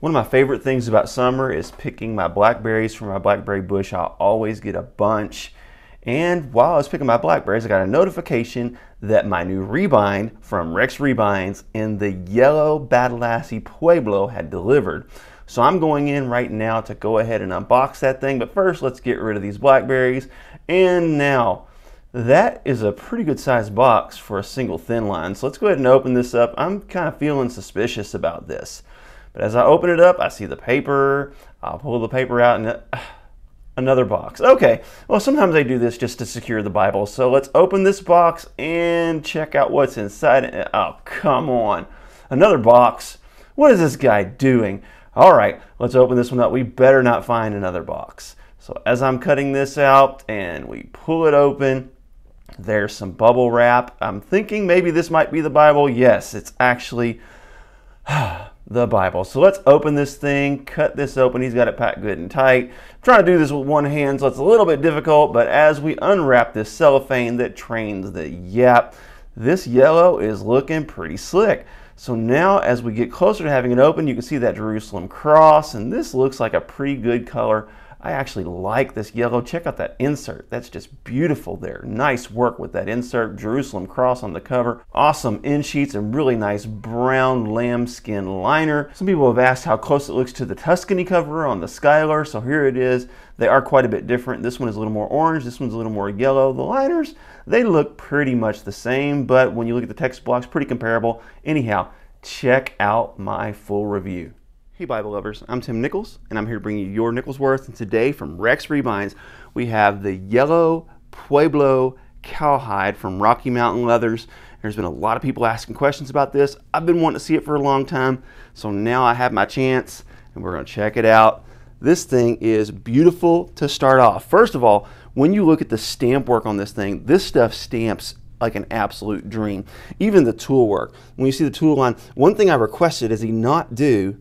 One of my favorite things about summer is picking my blackberries from my blackberry bush. I always get a bunch. And while I was picking my blackberries, I got a notification that my new rebind from Rex Rebinds in the yellow Badalassi Pueblo had delivered. So I'm going in right now to go ahead and unbox that thing. But first, let's get rid of these blackberries. And now, that is a pretty good sized box for a single thin line. So let's go ahead and open this up. I'm kind of feeling suspicious about this. But as I open it up, I see the paper. I'll pull the paper out and another box. Okay, well, sometimes I do this just to secure the Bible. So let's open this box and check out what's inside. Oh, come on. Another box. What is this guy doing? All right, let's open this one up. We better not find another box. So as I'm cutting this out and we pull it open, there's some bubble wrap. I'm thinking maybe this might be the Bible. Yes, it's actually the Bible. So let's open this thing, cut this open. He's got it packed good and tight. I'm trying to do this with one hand, so it's a little bit difficult, but as we unwrap this cellophane that trains the yap, this yellow is looking pretty slick. So now as we get closer to having it open, you can see that Jerusalem cross, and this looks like a pretty good color. I actually like this yellow. Check out that insert. That's just beautiful there. Nice work with that insert. Jerusalem cross on the cover. Awesome end sheets and really nice brown lambskin liner. Some people have asked how close it looks to the Tuscany cover on the Schuyler. So here it is. They are quite a bit different. This one is a little more orange. This one's a little more yellow. The liners, they look pretty much the same, but when you look at the text blocks, pretty comparable. Anyhow, check out my full review. Hey Bible lovers, I'm Tim Nichols, and I'm here to bring you your Nichols Worth. And today from Rex Rebinds, we have the yellow Pueblo cowhide from Rocky Mountain Leathers. There's been a lot of people asking questions about this. I've been wanting to see it for a long time, so now I have my chance, and we're going to check it out. This thing is beautiful to start off. First of all, when you look at the stamp work on this thing, this stuff stamps like an absolute dream. Even the tool work. When you see the tool line, one thing I requested is he not do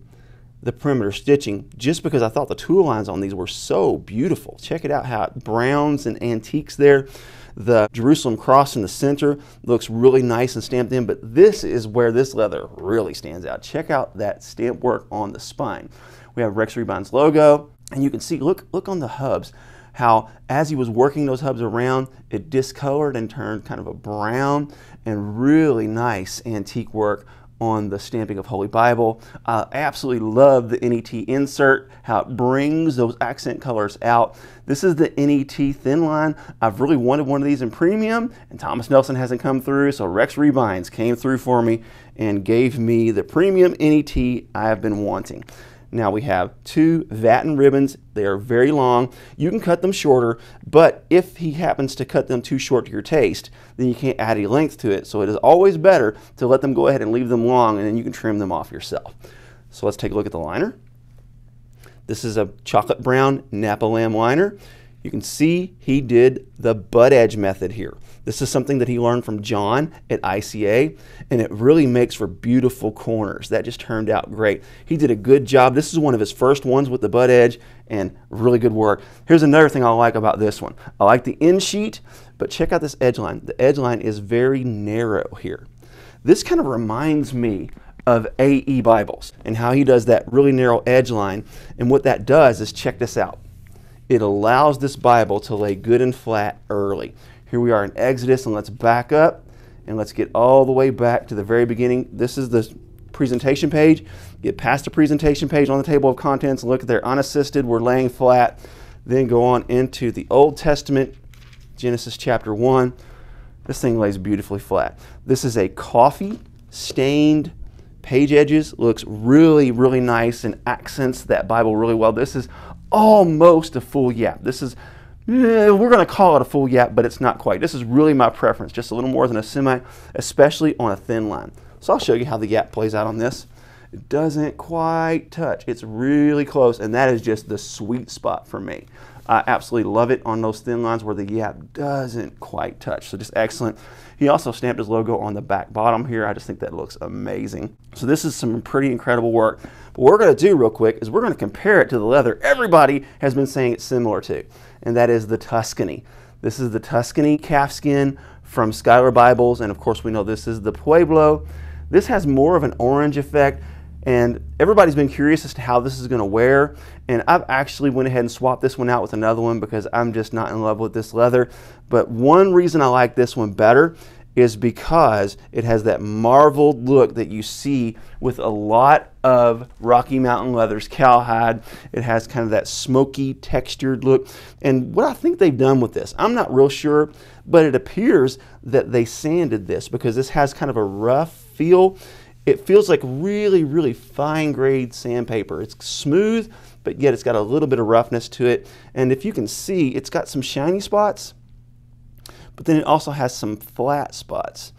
the perimeter stitching, just because I thought the tool lines on these were so beautiful. Check it out, how it browns and antiques there. The Jerusalem cross in the center looks really nice and stamped in, but this is where this leather really stands out. Check out that stamp work on the spine. We have Rex Rebinds logo, and you can see, look on the hubs, how as he was working those hubs around, it discolored and turned kind of a brown, and really nice antique work on the stamping of Holy Bible. I absolutely love the NET insert, how it brings those accent colors out. This is the NET thin line. I've really wanted one of these in premium, and Thomas Nelson hasn't come through, so Rex Rebinds came through for me and gave me the premium NET I have been wanting. Now we have two Vatten ribbons. They are very long. You can cut them shorter, but if he happens to cut them too short to your taste, then you can't add any length to it. So it is always better to let them go ahead and leave them long, and then you can trim them off yourself. So let's take a look at the liner. This is a chocolate brown Napa lamb liner. You can see he did the butt edge method here. This is something that he learned from John at ICA, and it really makes for beautiful corners. That just turned out great. He did a good job. This is one of his first ones with the butt edge, and really good work. Here's another thing I like about this one. I like the end sheet, but check out this edge line. The edge line is very narrow here. This kind of reminds me of AE Bibles and how he does that really narrow edge line. And what that does is, check this out. It allows this Bible to lay good and flat early. Here we are in Exodus, and let's back up and let's get all the way back to the very beginning. This is the presentation page. Get past the presentation page on the table of contents and look at there, unassisted, we're laying flat. Then go on into the Old Testament, Genesis chapter 1. This thing lays beautifully flat. This is a coffee stained page edges. Looks really, really nice and accents that Bible really well. This is almost a full yap. This is, we're going to call it a full yap, but it's not quite. This is really my preference, just a little more than a semi, especially on a thin line. So I'll show you how the yap plays out on this. It doesn't quite touch. It's really close, and that is just the sweet spot for me. I absolutely love it on those thin lines where the yap doesn't quite touch. So just excellent. He also stamped his logo on the back bottom here. I just think that looks amazing. So this is some pretty incredible work. But what we're going to do real quick is we're going to compare it to the leather everybody has been saying it's similar to, and that is the Tuscany. This is the Tuscany calfskin from Schuyler Bibles, and of course we know this is the Pueblo. This has more of an orange effect, And everybody's been curious as to how this is going to wear, and I've actually went ahead and swapped this one out with another one because I'm just not in love with this leather. But one reason I like this one better is because it has that marbled look that you see with a lot of Rocky Mountain leathers, cowhide. It has kind of that smoky textured look. And what I think they've done with this, I'm not real sure, but it appears that they sanded this because this has kind of a rough feel. It feels like really, really fine grade sandpaper. It's smooth, but yet it's got a little bit of roughness to it. And if you can see, it's got some shiny spots, but then it also has some flat spots.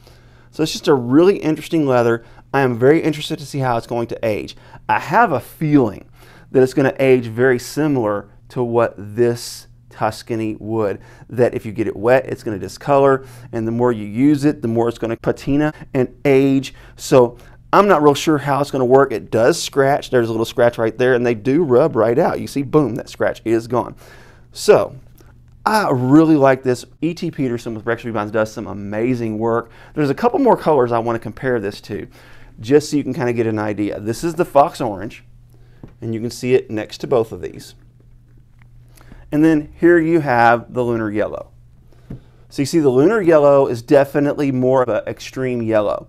So it's just a really interesting leather. I am very interested to see how it's going to age. I have a feeling that it's going to age very similar to what this Tuscany would, that if you get it wet, it's going to discolor, and the more you use it, the more it's going to patina and age. So I'm not real sure how it's going to work. It does scratch. There's a little scratch right there, and they do rub right out. You see, boom, that scratch is gone. So I really like this. E.T. Peterson with Rex Rebinds does some amazing work. There's a couple more colors I want to compare this to, just so you can kind of get an idea. This is the Fox Orange, and you can see it next to both of these. And then here you have the Lunar Yellow. So you see the Lunar Yellow is definitely more of an extreme yellow,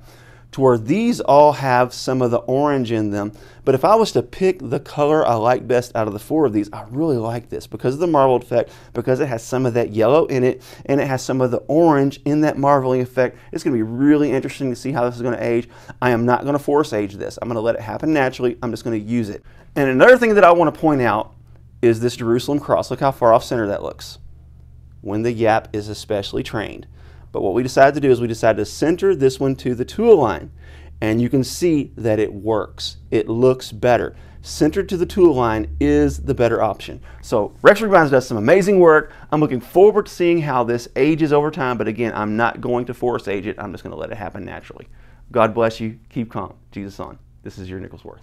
to where these all have some of the orange in them. But if I was to pick the color I like best out of the four of these, I really like this because of the marbled effect, because it has some of that yellow in it, and it has some of the orange in that marbling effect. It's going to be really interesting to see how this is going to age. I am not going to force age this. I'm going to let it happen naturally. I'm just going to use it. And another thing that I want to point out is this Jerusalem cross. Look how far off center that looks when the yap is especially trained. But what we decided to do is we decided to center this one to the tool line. And you can see that it works. It looks better. Centered to the tool line is the better option. So Rex Rebinds does some amazing work. I'm looking forward to seeing how this ages over time. But again, I'm not going to force age it. I'm just going to let it happen naturally. God bless you. Keep calm. Jesus on. This is your Nicholsworth.